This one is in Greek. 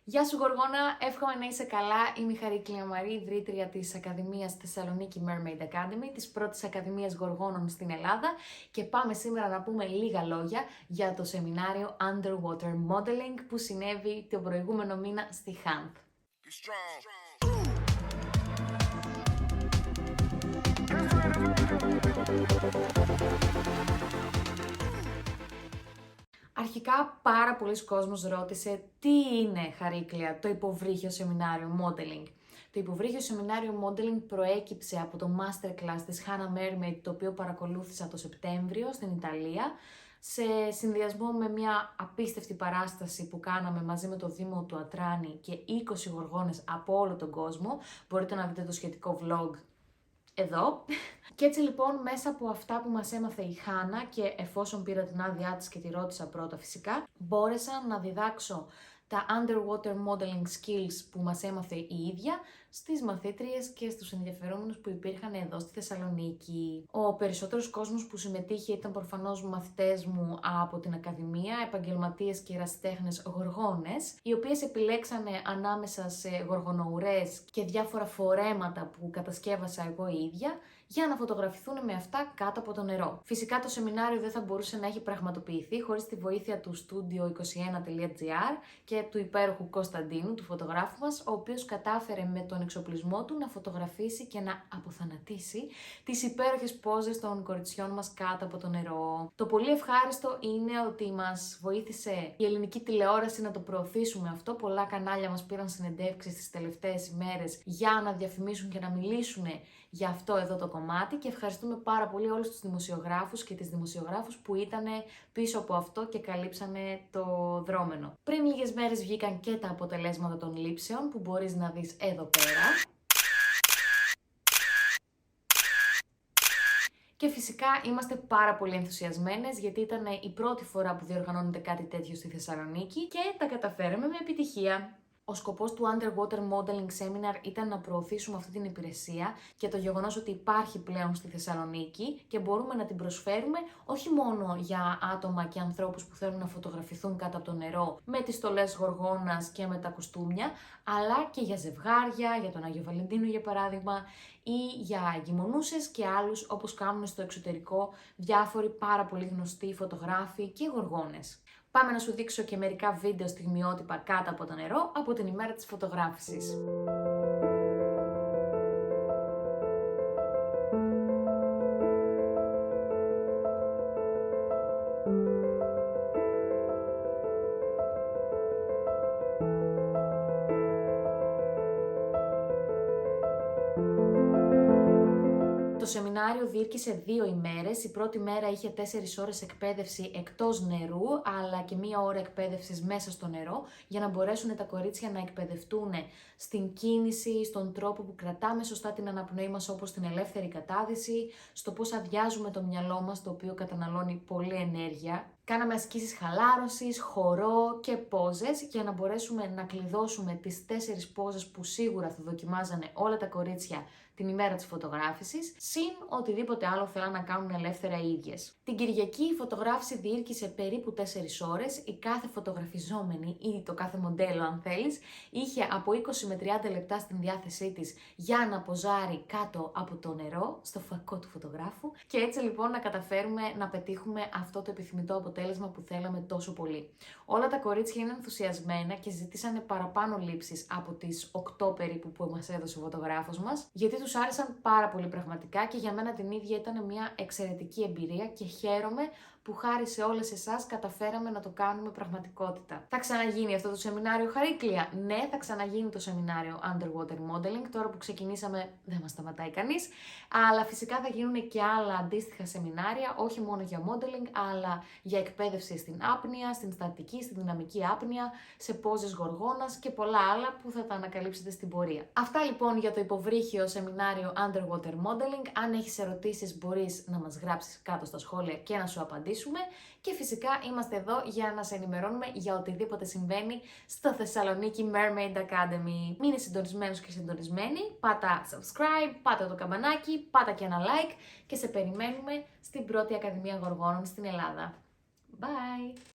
Γεια σου Γοργόνα, εύχομαι να είσαι καλά. Είμαι η Χαρίκλια Μαρή, ιδρύτρια της Ακαδημίας Θεσσαλονίκη Mermaid Academy, της πρώτης Ακαδημίας Γοργόνων στην Ελλάδα και πάμε σήμερα να πούμε λίγα λόγια για το σεμινάριο Underwater Modeling που συνέβη τον προηγούμενο μήνα στη Χάνθ. Αρχικά πάρα πολλοί κόσμος ρώτησε τι είναι, Χαρίκλια, το υποβρύχιο σεμινάριο Modeling. Το υποβρύχιο σεμινάριο Modeling προέκυψε από το Masterclass της Hannah Mermaid, το οποίο παρακολούθησα το Σεπτέμβριο στην Ιταλία, σε συνδυασμό με μια απίστευτη παράσταση που κάναμε μαζί με το Δήμο του Ατράνη και 20 γοργόνες από όλο τον κόσμο. Μπορείτε να δείτε το σχετικό vlog εδώ. Και έτσι λοιπόν μέσα από αυτά που μας έμαθε η Χάνα και εφόσον πήρα την άδειά της και τη ρώτησα πρώτα φυσικά, μπόρεσα να διδάξω τα underwater modeling skills που μας έμαθε η ίδια στις μαθήτριες και στους ενδιαφερόμενους που υπήρχαν εδώ στη Θεσσαλονίκη. Ο περισσότερος κόσμος που συμμετείχε ήταν προφανώς μαθητές μου από την Ακαδημία, επαγγελματίες και ερασιτέχνες γοργόνες, οι οποίες επιλέξανε ανάμεσα σε γοργονοουρές και διάφορα φορέματα που κατασκεύασα εγώ η ίδια, για να φωτογραφηθούν με αυτά κάτω από το νερό. Φυσικά το σεμινάριο δεν θα μπορούσε να έχει πραγματοποιηθεί χωρίς τη βοήθεια του studio21.gr και του υπέροχου Κωνσταντίνου, του φωτογράφου μας, ο οποίος κατάφερε με τον εξοπλισμό του να φωτογραφίσει και να αποθανατήσει τις υπέροχες πόζες των κοριτσιών μας κάτω από το νερό. Το πολύ ευχάριστο είναι ότι μας βοήθησε η ελληνική τηλεόραση να το προωθήσουμε αυτό. Πολλά κανάλια μας πήραν συνεντεύξεις τις τελευταίες ημέρες για να διαφημίσουν και να μιλήσουν για αυτό εδώ το κομμάτι και ευχαριστούμε πάρα πολύ όλους τους δημοσιογράφους και τις δημοσιογράφους που ήταν πίσω από αυτό και καλύψανε το δρόμενο. Πριν λίγες μέρες βγήκαν και τα αποτελέσματα των λήψεων που μπορείς να δεις εδώ πέρα. Και φυσικά είμαστε πάρα πολύ ενθουσιασμένες γιατί ήταν η πρώτη φορά που διοργανώνεται κάτι τέτοιο στη Θεσσαλονίκη και τα καταφέραμε με επιτυχία. Ο σκοπός του Underwater Modeling Seminar ήταν να προωθήσουμε αυτή την υπηρεσία και το γεγονός ότι υπάρχει πλέον στη Θεσσαλονίκη και μπορούμε να την προσφέρουμε όχι μόνο για άτομα και ανθρώπους που θέλουν να φωτογραφηθούν κάτω από το νερό με τις στολές γοργόνας και με τα κουστούμια, αλλά και για ζευγάρια, για τον Άγιο Βαλεντίνο για παράδειγμα, ή για εγκυμονούσες και άλλους όπως κάνουν στο εξωτερικό διάφοροι πάρα πολύ γνωστοί φωτογράφοι και γοργόνες. Πάμε να σου δείξω και μερικά βίντεο στιγμιότυπα κάτω από το νερό από την ημέρα της φωτογράφησης. Το σεμινάριο διήρκησε 2 ημέρες. Η πρώτη μέρα είχε 4 ώρες εκπαίδευση εκτός νερού, αλλά και 1 ώρα εκπαίδευσης μέσα στο νερό, για να μπορέσουν τα κορίτσια να εκπαιδευτούν στην κίνηση, στον τρόπο που κρατάμε σωστά την αναπνοή μας, όπως την ελεύθερη κατάδυση, στο πώς αδειάζουμε το μυαλό μας, το οποίο καταναλώνει πολλή ενέργεια. Κάναμε ασκήσεις χαλάρωσης, χορό και πόζες για να μπορέσουμε να κλειδώσουμε τις 4 πόζες που σίγουρα θα δοκιμάζανε όλα τα κορίτσια την ημέρα της φωτογράφησης, συν οτιδήποτε άλλο θέλαν να κάνουν ελεύθερα οι ίδιες. Την Κυριακή η φωτογράφηση διήρκησε περίπου 4 ώρες. Η κάθε φωτογραφιζόμενη ή το κάθε μοντέλο, αν θέλεις, είχε από 20 με 30 λεπτά στην διάθεσή της για να ποζάρει κάτω από το νερό, στο φακό του φωτογράφου, και έτσι λοιπόν να καταφέρουμε να πετύχουμε αυτό το επιθυμητό αποτέλεσμα που θέλαμε τόσο πολύ. Όλα τα κορίτσια είναι ενθουσιασμένα και ζητήσανε παραπάνω λήψεις από τις 8 περίπου που μας έδωσε ο φωτογράφος μας, γιατί τους άρεσαν πάρα πολύ πραγματικά και για μένα την ίδια ήταν μια εξαιρετική εμπειρία και χαίρομαι που χάρη σε όλες εσάς καταφέραμε να το κάνουμε πραγματικότητα. Θα ξαναγίνει αυτό το σεμινάριο, Χαρίκλια? Ναι, θα ξαναγίνει το σεμινάριο Underwater Modeling. Τώρα που ξεκινήσαμε δεν μας σταματάει κανείς, αλλά φυσικά θα γίνουν και άλλα αντίστοιχα σεμινάρια, όχι μόνο για modeling, αλλά για εκπαίδευση στην άπνοια, στην στατική, στη δυναμική άπνοια, σε πόζες γοργόνας και πολλά άλλα που θα τα ανακαλύψετε στην πορεία. Αυτά λοιπόν για το υποβρύχιο σεμινάριο Underwater Modeling. Αν έχεις ερωτήσεις μπορείς να μας γράψεις κάτω στα σχόλια και να σου απαντήσουμε. Και φυσικά είμαστε εδώ για να σε ενημερώνουμε για οτιδήποτε συμβαίνει στο Θεσσαλονίκη Mermaid Academy. Μείνε συντονισμένος και συντονισμένη, πάτα subscribe, πάτα το καμπανάκι, πάτα και ένα like και σε περιμένουμε στην πρώτη Ακαδημία Γοργόνων στην Ελλάδα. Bye!